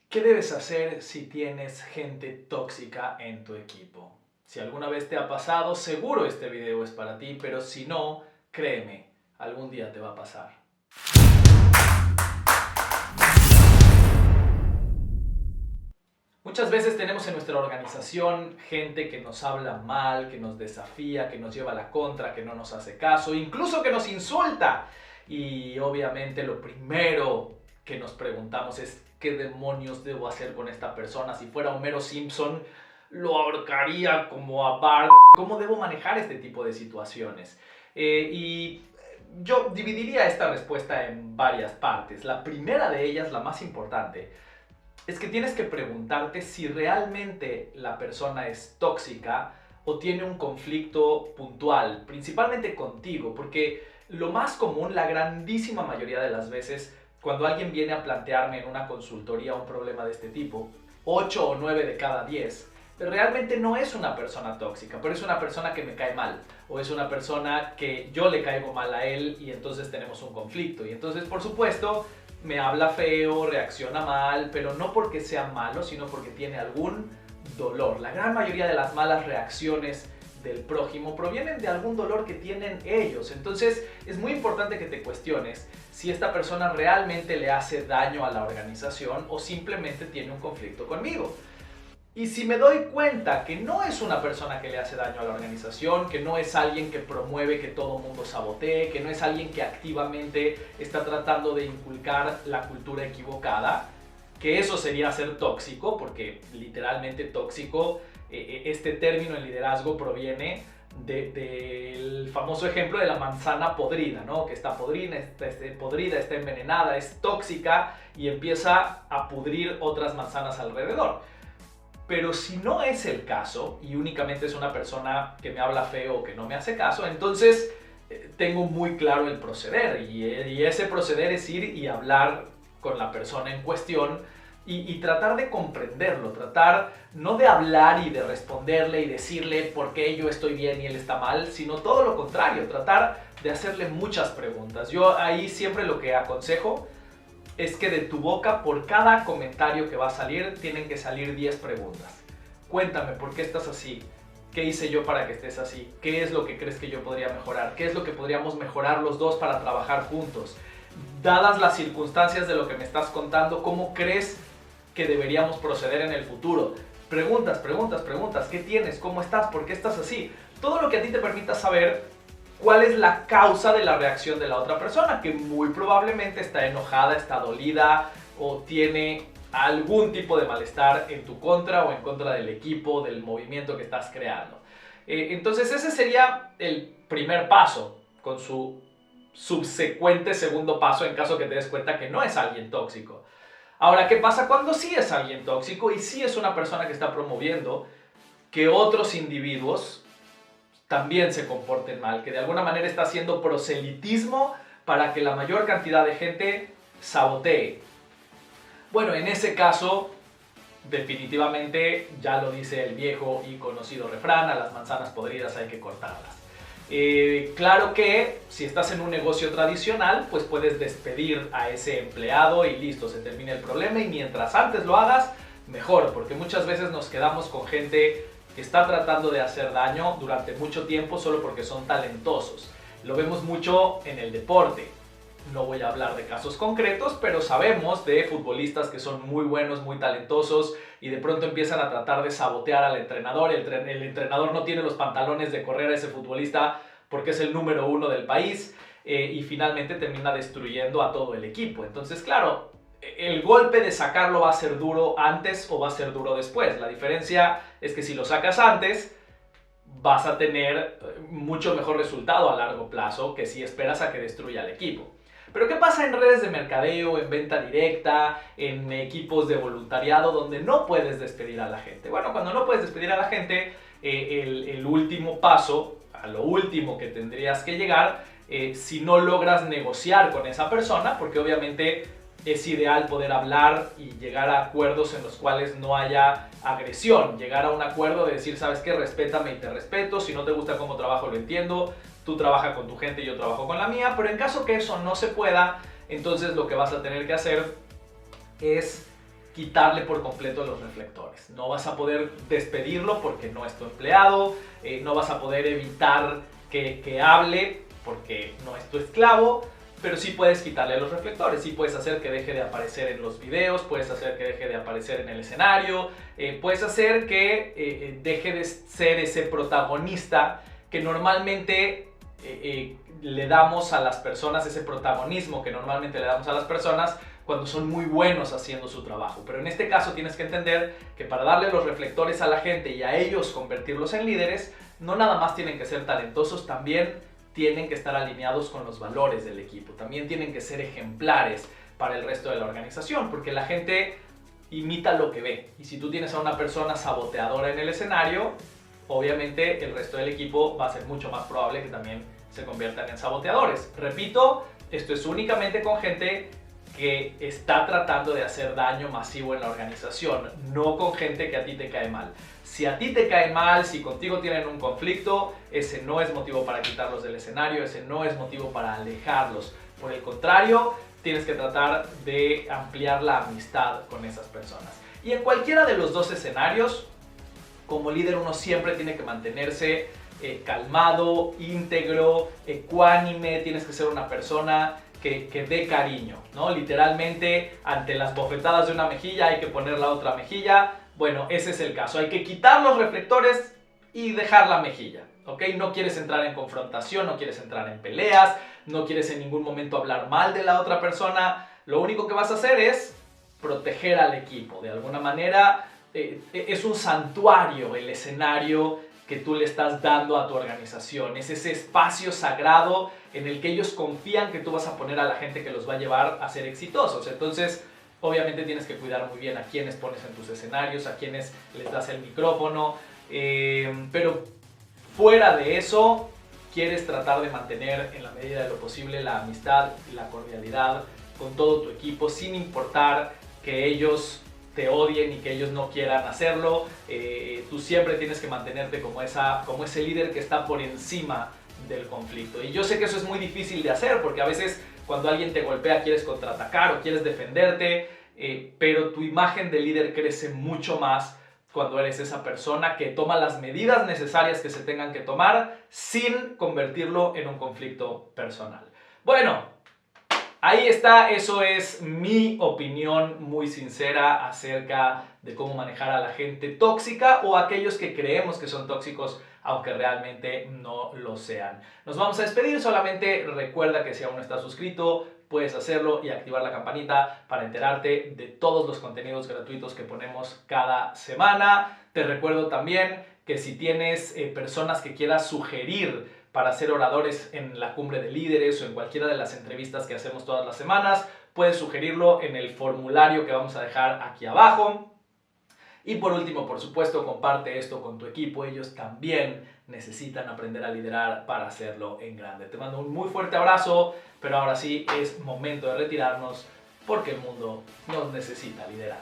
¿Qué debes hacer si tienes gente tóxica en tu equipo? Si alguna vez te ha pasado, seguro este video es para ti, pero si no, créeme, algún día te va a pasar. Muchas veces tenemos en nuestra organización gente que nos habla mal, que nos desafía, que nos lleva a la contra, que no nos hace caso, incluso que nos insulta. Y obviamente lo primero que nos preguntamos es ¿qué demonios debo hacer con esta persona? Si fuera Homero Simpson, lo ahorcaría como a Bart. ¿Cómo debo manejar este tipo de situaciones? Yo dividiría esta respuesta en varias partes. La primera de ellas, la más importante, es que tienes que preguntarte si realmente la persona es tóxica o tiene un conflicto puntual, principalmente contigo, porque lo más común, la grandísima mayoría de las veces, cuando alguien viene a plantearme en una consultoría un problema de este tipo, 8 o 9 de cada 10, realmente no es una persona tóxica, pero es una persona que me cae mal, o es una persona que yo le caigo mal a él y entonces tenemos un conflicto. Y entonces, por supuesto, me habla feo, reacciona mal, pero no porque sea malo, sino porque tiene algún dolor. La gran mayoría de las malas reacciones del prójimo provienen de algún dolor que tienen ellos. Entonces es muy importante que te cuestiones si esta persona realmente le hace daño a la organización o simplemente tiene un conflicto conmigo. Y si me doy cuenta que no es una persona que le hace daño a la organización, que no es alguien que promueve que todo el mundo sabotee, que no es alguien que activamente está tratando de inculcar la cultura equivocada, que eso sería ser tóxico, porque literalmente tóxico, este término en liderazgo proviene del famoso ejemplo de la manzana podrida, ¿no? Que está podrida, está envenenada, es tóxica y empieza a pudrir otras manzanas alrededor. Pero si no es el caso y únicamente es una persona que me habla feo o que no me hace caso, entonces tengo muy claro el proceder y ese proceder es ir y hablar con la persona en cuestión y tratar de comprenderlo, tratar no de hablar y de responderle y decirle por qué yo estoy bien y él está mal, sino todo lo contrario, tratar de hacerle muchas preguntas. Yo ahí siempre lo que aconsejo es que de tu boca, por cada comentario que va a salir, tienen que salir 10 preguntas. Cuéntame, ¿por qué estás así? ¿Qué hice yo para que estés así? ¿Qué es lo que crees que yo podría mejorar? ¿Qué es lo que podríamos mejorar los dos para trabajar juntos? Dadas las circunstancias de lo que me estás contando, ¿cómo crees que deberíamos proceder en el futuro? Preguntas, preguntas, preguntas. ¿Qué tienes? ¿Cómo estás? ¿Por qué estás así? Todo lo que a ti te permita saber cuál es la causa de la reacción de la otra persona, que muy probablemente está enojada, está dolida o tiene algún tipo de malestar en tu contra o en contra del equipo, del movimiento que estás creando. Entonces ese sería el primer paso, con su subsecuente segundo paso en caso que te des cuenta que no es alguien tóxico. Ahora, ¿qué pasa cuando sí es alguien tóxico y sí es una persona que está promoviendo que otros individuos también se comporten mal, que de alguna manera está haciendo proselitismo para que la mayor cantidad de gente sabotee? Bueno, en ese caso, definitivamente, ya lo dice el viejo y conocido refrán, a las manzanas podridas hay que cortarlas. Claro que si estás en un negocio tradicional, pues puedes despedir a ese empleado y listo, se termina el problema, y mientras antes lo hagas, mejor, porque muchas veces nos quedamos con gente que está tratando de hacer daño durante mucho tiempo solo porque son talentosos. Lo vemos mucho en el deporte. No voy a hablar de casos concretos, pero sabemos de futbolistas que son muy buenos, muy talentosos y de pronto empiezan a tratar de sabotear al entrenador. El entrenador no tiene los pantalones de correr a ese futbolista porque es el número 1 del país, y finalmente termina destruyendo a todo el equipo. Entonces, claro, el golpe de sacarlo va a ser duro antes o va a ser duro después. La diferencia es que si lo sacas antes, vas a tener mucho mejor resultado a largo plazo que si esperas a que destruya al equipo. Pero ¿qué pasa en redes de mercadeo, en venta directa, en equipos de voluntariado donde no puedes despedir a la gente? Bueno, cuando no puedes despedir a la gente, el último paso, a lo último que tendrías que llegar, si no logras negociar con esa persona, porque obviamente es ideal poder hablar y llegar a acuerdos en los cuales no haya agresión, llegar a un acuerdo de decir, ¿sabes qué? Respétame y te respeto, si no te gusta cómo trabajo lo entiendo, tú trabajas con tu gente y yo trabajo con la mía, pero en caso que eso no se pueda, entonces lo que vas a tener que hacer es quitarle por completo los reflectores. No vas a poder despedirlo porque no es tu empleado, no vas a poder evitar que hable porque no es tu esclavo, pero sí puedes quitarle los reflectores, sí puedes hacer que deje de aparecer en los videos, puedes hacer que deje de aparecer en el escenario, puedes hacer que deje de ser ese protagonista que normalmente le damos a las personas, ese protagonismo que normalmente le damos a las personas cuando son muy buenos haciendo su trabajo. Pero en este caso tienes que entender que para darle los reflectores a la gente y a ellos convertirlos en líderes, no nada más tienen que ser talentosos, también tienen que estar alineados con los valores del equipo. También tienen que ser ejemplares para el resto de la organización, porque la gente imita lo que ve. Y si tú tienes a una persona saboteadora en el escenario, obviamente el resto del equipo va a ser mucho más probable que también se conviertan en saboteadores. Repito, esto es únicamente con gente que está tratando de hacer daño masivo en la organización, no con gente que a ti te cae mal. Si a ti te cae mal, si contigo tienen un conflicto, ese no es motivo para quitarlos del escenario, ese no es motivo para alejarlos. Por el contrario, tienes que tratar de ampliar la amistad con esas personas. Y en cualquiera de los dos escenarios, como líder uno siempre tiene que mantenerse calmado, íntegro, ecuánime, tienes que ser una persona que dé cariño, ¿no? Literalmente, ante las bofetadas de una mejilla hay que poner la otra mejilla. Bueno, ese es el caso. Hay que quitar los reflectores y dejar la mejilla, ¿ok? No quieres entrar en confrontación, no quieres entrar en peleas, no quieres en ningún momento hablar mal de la otra persona. Lo único que vas a hacer es proteger al equipo. De alguna manera, es un santuario el escenario que tú le estás dando a tu organización. Es ese espacio sagrado en el que ellos confían que tú vas a poner a la gente que los va a llevar a ser exitosos. Entonces, obviamente tienes que cuidar muy bien a quienes pones en tus escenarios, a quienes les das el micrófono, pero fuera de eso, quieres tratar de mantener en la medida de lo posible la amistad y la cordialidad con todo tu equipo, sin importar que ellos te odien y que ellos no quieran hacerlo. Tú siempre tienes que mantenerte como ese líder que está por encima del conflicto. Y yo sé que eso es muy difícil de hacer porque a veces cuando alguien te golpea quieres contraatacar o quieres defenderte, pero tu imagen de líder crece mucho más cuando eres esa persona que toma las medidas necesarias que se tengan que tomar sin convertirlo en un conflicto personal. Bueno, ahí está, eso es mi opinión muy sincera acerca de cómo manejar a la gente tóxica o a aquellos que creemos que son tóxicos aunque realmente no lo sean. Nos vamos a despedir, solamente recuerda que si aún no estás suscrito, puedes hacerlo y activar la campanita para enterarte de todos los contenidos gratuitos que ponemos cada semana. Te recuerdo también que si tienes personas que quieras sugerir para ser oradores en la cumbre de líderes o en cualquiera de las entrevistas que hacemos todas las semanas, puedes sugerirlo en el formulario que vamos a dejar aquí abajo. Y por último, por supuesto, comparte esto con tu equipo. Ellos también necesitan aprender a liderar para hacerlo en grande. Te mando un muy fuerte abrazo, pero ahora sí es momento de retirarnos porque el mundo nos necesita liderar.